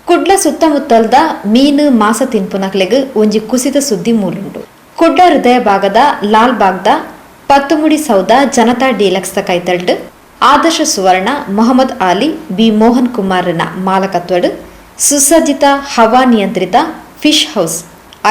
ಕುಡ್ಲ ಸುತ್ತಮುತ್ತಲ್ದ ಮೀನು ಮಾಸ ತಿನ್ಪುನಕ್ಲೆಗ್ ಒಂಜಿ ಕುಸಿತ ಸುದ್ದಿ ಮೂಲುಂಡು. ಕುಡ್ಲ ಹೃದಯ ಭಾಗದ ಲಾಲ್ ಬಾಗ್ದ ಪತ್ತುಮುಡಿ ಸೌದ ಜನತಾ ಡೀಲಕ್ಸ್ ಕೈತಲ್ಡ್ ಆದರ್ಶ ಸುವರ್ಣ ಮೊಹಮ್ಮದ್ ಆಲಿ ಬಿ ಮೋಹನ್ ಕುಮಾರ್ನ ಮಾಲಕತ್ವಡ್ ಸುಸಜ್ಜಿತ ಹವಾ ನಿಯಂತ್ರಿತ fish house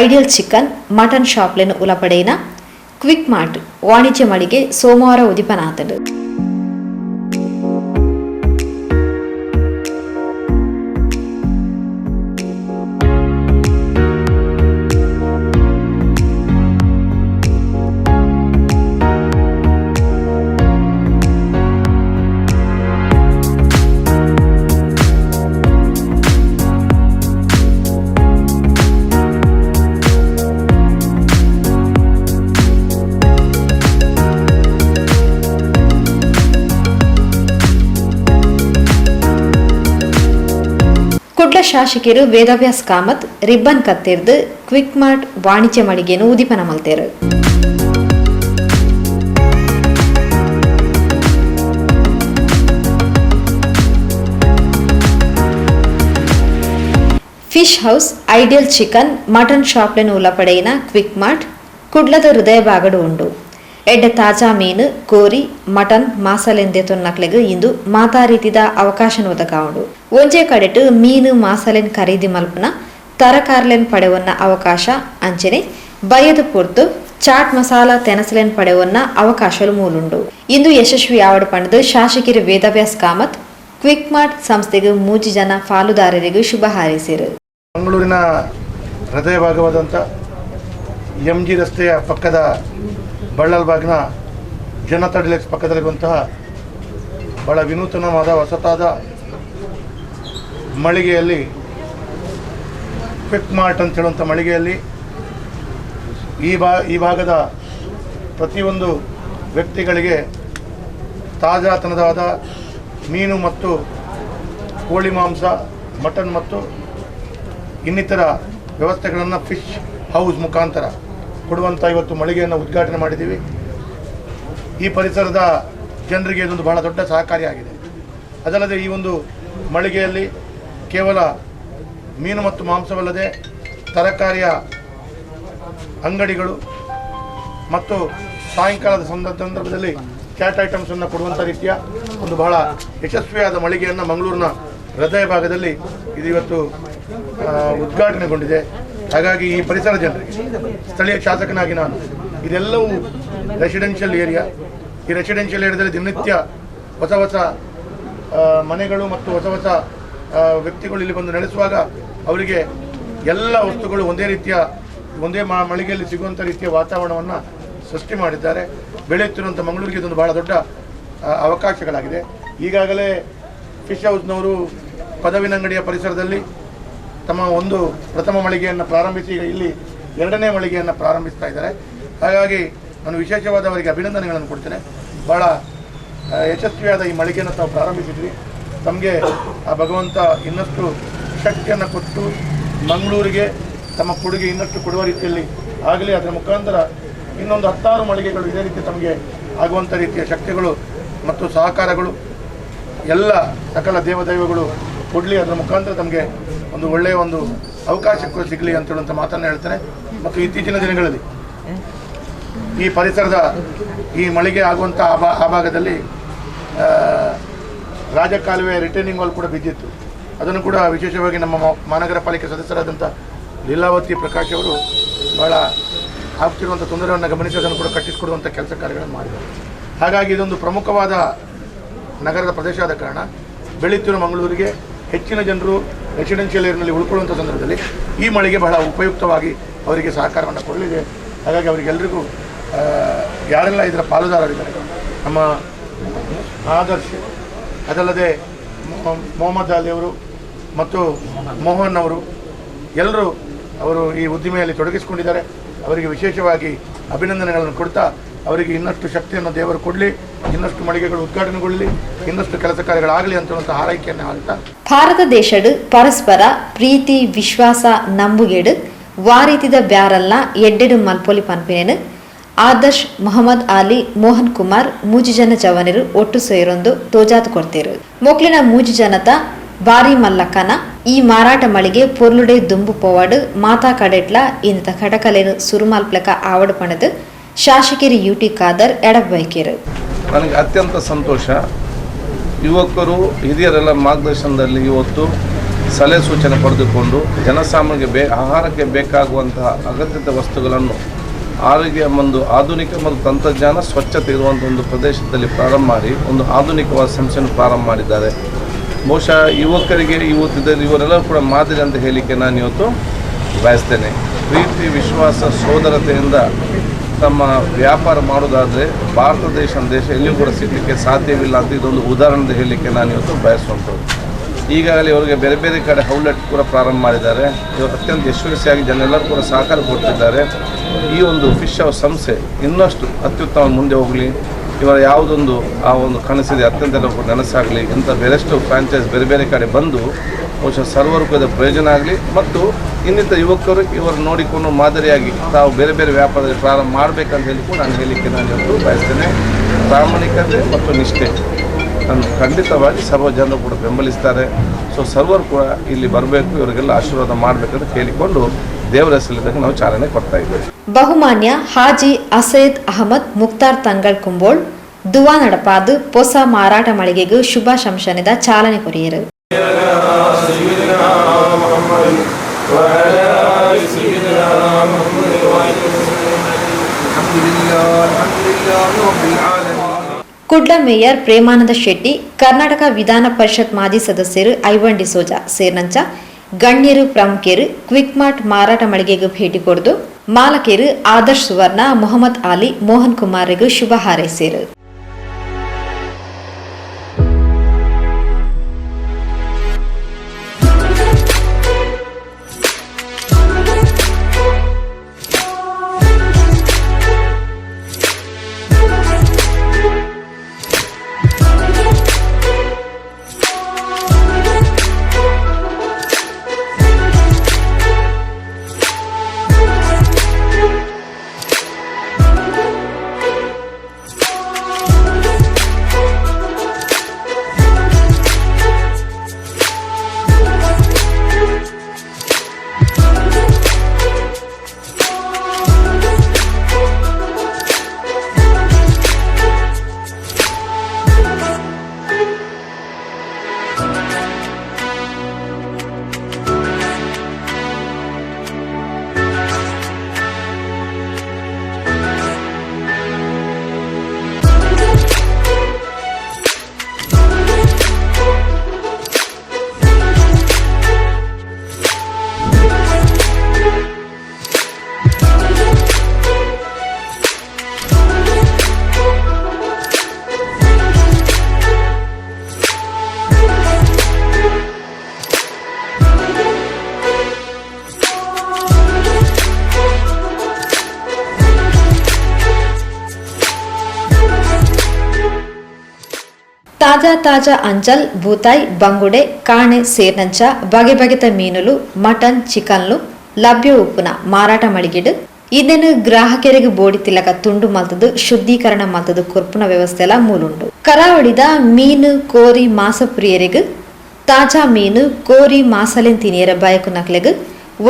ideal chicken mutton ಶಾಪ್ಲೆನ್ ಉಲಪಡೆಯಿನ ಕ್ವಿಕ್ ಮಾರ್ಟ್ ವಾಣಿಜ್ಯ ಮಳಿಗೆ ಸೋಮವಾರ ಉದಿಪನಾತಡ್. ಕುಡ್ಲ ಶಾಸಕರು ವೇದವ್ಯಾಸ್ ಕಾಮತ್ ರಿಬ್ಬನ್ ಕತ್ತೆರ್ದು ಕ್ವಿಕ್ ಮಾರ್ಟ್ ವಾಣಿಜ್ಯ ಮಳಿಗೆಯನ್ನು ಉದಿಪನ ಮಲ್ತೇರು. Fish house ideal chicken mutton ಶಾಪ್ಲೆನ್ ಉಲಪಡೆಯಿನ ಕ್ವಿಕ್ ಮಾರ್ಟ್ ಕುಡ್ಲದ ಹೃದಯ ಭಾಗಡು ಉಂಡು. ಎಡ್ಡ ತಾಜಾ ಮೀನು ಕೋರಿ ಮಟನ್ ಮಾಸಲೆಂದೆ ತೊನ್ನಕ್ಲೆಗ್ ಇಂದು ಮಾತಾ ರೀತಿದ ಅವಕಾಶ ಒದಗಾವುಂಡು. ಒಂಜೆ ಕಡೆಟ್ ಮೀನು ಮಾಸಲೆನ್ ಖರೀದಿ ಮಲ್ಪನ ತರಕಾರ್ಲೆನ್ ಪಡೆವನ್ನ ಅವಕಾಶ ಅಂಚನೆ ಬಯದು ಪೊರ್ತು ಚಾಟ್ ಮಸಾಲಾ ತೆನಸಲೆನ್ ಪಡೆವನ್ನ ಅವಕಾಶಲು ಮೂಲುಂಡು. ಇಂದು ಯಶಸ್ವಿ ಆವಡು ಪಂಡದು ಶಾಸಕರು ವೇದವ್ಯಾಸ್ ಕಾಮತ್ ಕ್ವಿಕ್ ಮಾರ್ಟ್ ಸಂಸ್ಥೆಗೆ ಮೂಜಿ ಜನ ಪಾಲುದಾರರಿಗೆ ಶುಭ ಹಾರೈಸಿರು. ಮಂಗಳೂರಿನ ಹೃದಯ ಭಾಗವಾದಂಥ ಎಂಜಿ ರಸ್ತೆಯ ಪಕ್ಕದ ಬಳ್ಳಲ್ಬಾಗ್ನ ಜನತಾ ಡಿಲಕ್ಸ್ ಪಕ್ಕದಲ್ಲಿರುವಂತಹ ಬಹಳ ವಿನೂತನವಾದ ಹೊಸತಾದ ಮಳಿಗೆಯಲ್ಲಿ ಕ್ವಿಕ್ ಮಾರ್ಟ್ ಅಂತ ಹೇಳುವಂಥ ಮಳಿಗೆಯಲ್ಲಿ ಈ ಭಾಗದ ಪ್ರತಿಯೊಂದು ವ್ಯಕ್ತಿಗಳಿಗೆ ತಾಜಾತನವಾದ ಮೀನು ಮತ್ತು ಕೋಳಿ ಮಾಂಸ ಮಟನ್ ಮತ್ತು ಇನ್ನಿತರ ವ್ಯವಸ್ಥೆಗಳನ್ನು ಫಿಶ್ ಹೌಸ್ ಮುಖಾಂತರ ಕೊಡುವಂಥ ಇವತ್ತು ಮಳಿಗೆಯನ್ನು ಉದ್ಘಾಟನೆ ಮಾಡಿದ್ದೀವಿ. ಈ ಪರಿಸರದ ಜನರಿಗೆ ಇದೊಂದು ಬಹಳ ದೊಡ್ಡ ಸಹಕಾರಿಯಾಗಿದೆ. ಅದಲ್ಲದೆ ಈ ಒಂದು ಮಳಿಗೆಯಲ್ಲಿ ಕೇವಲ ಮೀನು ಮತ್ತು ಮಾಂಸವಲ್ಲದೆ ತರಕಾರಿಯ ಅಂಗಡಿಗಳು ಮತ್ತು ಸಾಯಂಕಾಲದ ಸಂದರ್ಭದಲ್ಲಿ ಕ್ಯಾಟ್ ಐಟಮ್ಸನ್ನು ಕೊಡುವಂಥ ರೀತಿಯ ಒಂದು ಬಹಳ ಯಶಸ್ವಿಯಾದ ಮಳಿಗೆಯನ್ನು ಮಂಗಳೂರಿನ ಹೃದಯ ಭಾಗದಲ್ಲಿ ಇದು ಇವತ್ತು ಉದ್ಘಾಟನೆಗೊಂಡಿದೆ. ಹಾಗಾಗಿ ಈ ಪರಿಸರ ಜನರಿಗೆ ಸ್ಥಳೀಯ ಶಾಸಕನಾಗಿ ನಾನು ಇದೆಲ್ಲವೂ ರೆಸಿಡೆನ್ಷಿಯಲ್ ಏರಿಯಾ. ಈ ರೆಸಿಡೆನ್ಷಿಯಲ್ ಏರಿಯಾದಲ್ಲಿ ದಿನನಿತ್ಯ ಹೊಸ ಹೊಸ ಮನೆಗಳು ಮತ್ತು ಹೊಸ ಹೊಸ ವ್ಯಕ್ತಿಗಳು ಇಲ್ಲಿ ಬಂದು ನೆಲೆಸುವಾಗ ಅವರಿಗೆ ಎಲ್ಲ ವಸ್ತುಗಳು ಒಂದೇ ಮಳಿಗೆಯಲ್ಲಿ ಸಿಗುವಂಥ ರೀತಿಯ ವಾತಾವರಣವನ್ನು ಸೃಷ್ಟಿ ಮಾಡಿದ್ದಾರೆ. ಬೆಳೆಯುತ್ತಿರುವಂಥ ಮಂಗಳೂರಿಗೆ ಇದೊಂದು ಬಹಳ ದೊಡ್ಡ ಅವಕಾಶಗಳಾಗಿದೆ. ಈಗಾಗಲೇ ಫಿಶ್ ಹೌಸ್ನವರು ಪದವಿನಂಗಡಿಯ ಪರಿಸರದಲ್ಲಿ ತಮ್ಮ ಒಂದು ಪ್ರಥಮ ಮಳಿಗೆಯನ್ನು ಪ್ರಾರಂಭಿಸಿ ಈಗ ಇಲ್ಲಿ ಎರಡನೇ ಮಳಿಗೆಯನ್ನು ಪ್ರಾರಂಭಿಸ್ತಾ ಇದ್ದಾರೆ. ಹಾಗಾಗಿ ನಾನು ವಿಶೇಷವಾದ ಅವರಿಗೆ ಅಭಿನಂದನೆಗಳನ್ನು ಕೊಡ್ತೇನೆ. ಭಾಳ ಯಶಸ್ವಿಯಾದ ಈ ಮಳಿಗೆಯನ್ನು ತಾವು ಪ್ರಾರಂಭಿಸಿದ್ವಿ. ತಮಗೆ ಆ ಭಗವಂತ ಇನ್ನಷ್ಟು ಶಕ್ತಿಯನ್ನು ಕೊಟ್ಟು ಮಂಗಳೂರಿಗೆ ತಮ್ಮ ಕೊಡುಗೆ ಇನ್ನಷ್ಟು ಕೊಡುವ ರೀತಿಯಲ್ಲಿ ಆಗಲಿ. ಅದರ ಮುಖಾಂತರ ಇನ್ನೊಂದು 10 ಮಳಿಗೆಗಳು ಇದೇ ರೀತಿ ತಮಗೆ ಆಗುವಂಥ ರೀತಿಯ ಶಕ್ತಿಗಳು ಮತ್ತು ಸಹಕಾರಗಳು ಎಲ್ಲ ಸಕಲ ದೇವದೈವಗಳು ಕೊಡಲಿ. ಅದರ ಮುಖಾಂತರ ತಮಗೆ ಒಂದು ಒಳ್ಳೆಯ ಒಂದು ಅವಕಾಶಕ್ಕೂ ಸಿಗಲಿ ಅಂತ ಹೇಳುವಂಥ ಮಾತನ್ನು ಹೇಳ್ತೇನೆ. ಮತ್ತು ಇತ್ತೀಚಿನ ದಿನಗಳಲ್ಲಿ ಈ ಪರಿಸರದ ಈ ಮಳಿಗೆ ಆಗುವಂಥ ಆ ಭಾಗದಲ್ಲಿ ರಾಜಕಾಲುವೆ ರಿಟರ್ನಿಂಗ್ ವಾಲ್ ಕೂಡ ಬಿದ್ದಿತ್ತು. ಅದನ್ನು ಕೂಡ ವಿಶೇಷವಾಗಿ ನಮ್ಮ ಮಹಾನಗರ ಪಾಲಿಕೆ ಸದಸ್ಯರಾದಂಥ ಲೀಲಾವತಿ ಪ್ರಕಾಶ್ ಅವರು ಭಾಳ ಆಗ್ತಿರುವಂಥ ತೊಂದರೆಯನ್ನು ಗಮನಿಸಿ ಅದನ್ನು ಕೂಡ ಕಟ್ಟಿಸಿಕೊಡುವಂಥ ಕೆಲಸ ಕಾರ್ಯಗಳನ್ನು ಮಾಡಿದರು. ಹಾಗಾಗಿ ಇದೊಂದು ಪ್ರಮುಖವಾದ ನಗರದ ಪ್ರದೇಶ ಆದ ಕಾರಣ ಬೆಳೆಯುತ್ತಿರುವ ಮಂಗಳೂರಿಗೆ ಹೆಚ್ಚಿನ ಜನರು ರೆಸಿಡೆನ್ಷಿಯಲ್ ಏರಿಯಾನಲ್ಲಿ ಉಳ್ಕೊಳ್ಳುವಂಥ ಸಂದರ್ಭದಲ್ಲಿ ಈ ಮಳಿಗೆ ಬಹಳ ಉಪಯುಕ್ತವಾಗಿ ಅವರಿಗೆ ಸಹಕಾರವನ್ನು ಕೊಡಲಿದೆ. ಹಾಗಾಗಿ ಅವರಿಗೆಲ್ಲರಿಗೂ ಯಾರೆಲ್ಲ ಇದರ ಪಾಲುದಾರರಿದ್ದಾರೆ, ನಮ್ಮ ಆದರ್ಶ್, ಅದಲ್ಲದೆ ಮೊಹಮ್ಮದ್ ಅಲಿ ಅವರು ಮತ್ತು ಮೋಹನ್ ಅವರು ಎಲ್ಲರೂ ಅವರು ಈ ಉದ್ದಿಮೆಯಲ್ಲಿ ತೊಡಗಿಸಿಕೊಂಡಿದ್ದಾರೆ. ಅವರಿಗೆ ವಿಶೇಷವಾಗಿ ಅಭಿನಂದನೆಗಳನ್ನು ಕೊಡ್ತಾ ಅವರಿಗೆ ಇನ್ನಷ್ಟು ಶಕ್ತಿಯನ್ನು ದೇವರು ಕೊಡಲಿ, ಇನ್ನಷ್ಟು ಮಳಿಗೆಗಳು ಉದ್ಘಾಟನೆಗೊಳ್ಳಲಿ, ಇನ್ನಷ್ಟು ಕೆಲಸ ಕಾರ್ಯಗಳಾಗಲಿ ಅಂತ ಹಾರೈಕೆಯನ್ನು ಹೇಳ್ತಾ ಭಾರತ ದೇಶಡು ಪರಸ್ಪರ ಪ್ರೀತಿ ವಿಶ್ವಾಸ ನಂಬುಗೆಡು ವಾರೀತಿದ ಬ್ಯಾರಲ್ನ ಎಡ್ಡೆಡು ಮಲ್ಪೊಲಿ ಪನ್ಪೇನು ಆದರ್ಶ್, ಮೊಹಮ್ಮದ್ ಆಲಿ, ಮೋಹನ್ ಕುಮಾರ್ ಮೂಜಿ ಜನ ಜವನರು ಒಟ್ಟು ಸೇರೊಂದು ತೋಜಾತು ಕೊಡ್ತೀರು. ಮೊಕ್ಲಿನ ಮೂಜಿ ಜನತ ಬಾರಿ ಮಲ್ಲಕ್ಕನ ಈ ಮಾರಾಟ ಮಳಿಗೆ ಪೊರ್ಲುಡೆ ದುಂಬು ಪೋವಾಡು ಮಾತಾ ಕಡೆಟ್ಲ ಇಂತ ಕಡಕಲೆನು ಸುರುಮಾಲ್ಪ್ಲಕ ಆವಡು ಪಣದು ಶಾಸಕರು ಯುಟಿ ಖಾದರ್ ಎಡಬೈಕೇರು. ನನಗೆ ಅತ್ಯಂತ ಸಂತೋಷ. ಯುವಕರು ಹಿರಿಯರೆಲ್ಲ ಮಾರ್ಗದರ್ಶನದಲ್ಲಿ ಇವತ್ತು ಸಲಹೆ ಸೂಚನೆ ಪಡೆದುಕೊಂಡು ಜನಸಾಮಾನ್ಯರಿಗೆ ಆಹಾರಕ್ಕೆ ಬೇಕಾಗುವಂತಹ ಅಗತ್ಯತೆ ವಸ್ತುಗಳನ್ನು ಆರೋಗ್ಯ ಒಂದು ಆಧುನಿಕ ಮತ್ತು ತಂತ್ರಜ್ಞಾನ ಸ್ವಚ್ಛತೆ ಇರುವಂಥ ಒಂದು ಪ್ರದೇಶದಲ್ಲಿ ಪ್ರಾರಂಭ ಮಾಡಿ ಒಂದು ಆಧುನಿಕವಾದ ಸಂಸ್ಥೆಯನ್ನು ಪ್ರಾರಂಭ ಮಾಡಿದ್ದಾರೆ. ಬಹುಶಃ ಯುವಕರಿಗೆ ಇವರೆಲ್ಲರೂ ಕೂಡ ಮಾದರಿ ಅಂತ ಹೇಳಲಿಕ್ಕೆ ನಾನು ಇವತ್ತು ಬಯಸ್ತೇನೆ. ಪ್ರೀತಿ, ವಿಶ್ವಾಸ, ಸೋದರತೆಯಿಂದ ತಮ್ಮ ವ್ಯಾಪಾರ ಮಾಡೋದಾದರೆ ಭಾರತ ದೇಶ ಎಲ್ಲಿಯೂ ಕೂಡ ಸಿಗಲಿಕ್ಕೆ ಸಾಧ್ಯವಿಲ್ಲ ಅಂತ ಇದೊಂದು ಉದಾಹರಣೆ ಹೇಳಲಿಕ್ಕೆ ನಾನು ಇವತ್ತು ಬಯಸುವಂಥದ್ದು. ಈಗಾಗಲೇ ಇವರಿಗೆ ಬೇರೆ ಬೇರೆ ಕಡೆ ಔಟ್ಲೆಟ್ ಕೂಡ ಪ್ರಾರಂಭ ಮಾಡಿದ್ದಾರೆ. ಇವರು ಅತ್ಯಂತ ಯಶಸ್ವಿಯಾಗಿ ಜನರೆಲ್ಲರೂ ಕೂಡ ಸಹಕಾರ ಕೊಡ್ತಿದ್ದಾರೆ. ಈ ಒಂದು ಫಿಶ್ ಹೌಸ್ ಸಂಸ್ಥೆ ಇನ್ನಷ್ಟು ಅತ್ಯುತ್ತಮ ಮುಂದೆ ಹೋಗಲಿ. ಇವರ ಯಾವುದೊಂದು ಆ ಒಂದು ಕನಸಿದೆ ಅತ್ಯಂತ ನನಸಾಗಲಿ. ಇಂಥ ಬೇರೆಷ್ಟು ಫ್ರಾಂಚೈಸ್ ಬೇರೆ ಬೇರೆ ಕಡೆ ಬಂದು ಬಹುಶಃ ಸರ್ವರ್ಗದ ಪ್ರಯೋಜನ ಆಗಲಿ ಮತ್ತು ಇನ್ನಿತ ಯುವಕರು ಇವರು ನೋಡಿಕೊಂಡು ಮಾದರಿಯಾಗಿ ತಾವು ಬೇರೆ ಬೇರೆ ವ್ಯಾಪಾರದಲ್ಲಿ ಪ್ರಾರಂಭ ಮಾಡಬೇಕಂತ ಹೇಳಿ ಕೂಡ ನಾನು ಹೇಳಲಿಕ್ಕೆ ನಾನು ಇವತ್ತು ಬಯಸ್ತೇನೆ. ಪ್ರಾಮಾಣಿಕತೆ ಮತ್ತು ನಿಷ್ಠೆ ನಾನು ಖಂಡಿತವಾಗಿ ಸರ್ವ ಜನರು ಕೂಡ ಬೆಂಬಲಿಸ್ತಾರೆ. ಸೊ ಸರ್ವರು ಕೂಡ ಇಲ್ಲಿ ಬರಬೇಕು, ಇವರಿಗೆಲ್ಲ ಆಶೀರ್ವಾದ ಮಾಡಬೇಕಂತ ಕೇಳಿಕೊಂಡು ದೇವರ ಹೆಸರಿದಾಗ ನಾವು ಚಾಲನೆ ಕೊಡ್ತಾ ಇದ್ದೇವೆ. ಬಹುಮಾನ್ಯ ಹಾಜಿ ಅಸೈದ್ ಅಹಮದ್ ಮುಕ್ತಾರ್ ತಂಗಳ್ ಕುಂಬೋಳ್ ದುವಾ ನಡಪಾದು ಹೊಸ ಮಾರಾಟ ಮಳಿಗೆಗೂ ಶುಭಾಶಂಸನೆದ ಚಾಲನೆ ಕೊರಿಯರು. ಕುಡ್ಲ ಮೇಯರ್ ಪ್ರೇಮಾನಂದ ಶೆಟ್ಟಿ, ಕರ್ನಾಟಕ ವಿಧಾನ ಪರಿಷತ್ ಮಾಜಿ ಸದಸ್ಯರು ಐವನ್ ಡಿಸೋಜಾ ಸೇರಿನಂಚ ಗಣ್ಯರು ಪ್ರಮುಖರು ಕ್ವಿಕ್ ಮಾರ್ಟ್ ಮಾರಾಟ ಮಳಿಗೆಗೂ ಭೇಟಿ ಕೊಡದು ಮಾಲಕರು ಆದರ್ಶ್ ಸುವರ್ಣ, ಮೊಹಮ್ಮದ್ ಆಲಿ, ಮೋಹನ್ ಕುಮಾರ್ಗೂ ಶುಭ ಹಾರೈಸಿರು. ತಾಜಾ ಅಂಚಲ್, ಬೂತಾಯಿ, ಬಂಗುಡೆ, ಕಾಣೆ ಸೇರ್ನಂಚ ಬಗೆ ಬಗೆತ ಮೀನುಲು, ಮಟನ್, ಚಿಕನ್ಲು ಲಭ್ಯ ಉಪ್ಪುನ ಮಾರಾಟ ಮಳಿಗಿಡು ಇದನ್ನು ಗ್ರಾಹಕರಿಗೆ ಬೋಡಿ ತಿಲಕ ತುಂಡು ಮಲ್ತದು ಶುದ್ಧೀಕರಣ ಮಲ್ತದು ಕೊರ್ಪುನ ವ್ಯವಸ್ಥೆಲ ಮೂಲುಂಡು. ಕರಾವಳಿದ ಮೀನು, ಕೋರಿ, ಮಾಸ ಪ್ರಿಯರಿಗೂ ತಾಜಾ ಮೀನು, ಕೋರಿ, ಮಾಸಲೆನ್ ತಿನಿಯರ ಬಯಕು ನಕ್ಲೆಗ್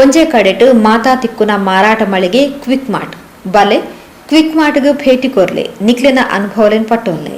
ಒಂಜೆ ಕಡೆಟು ಮಾತಾ ತಿಕ್ಕುನ ಮಾರಾಟ ಮಳಿಗೆ ಕ್ವಿಕ್ ಮಾರ್ಟ್ ಬಲೆ ಕ್ವಿಕ್ ಮಾರ್ಟ್ಗೆ ಭೇಟಿ ಕೊರ್ಲೆ ನಿಕ್ಲೆನ ಅನುಭವಲೆನ್ ಪಟ್ಟೋಲ್ಲೆ.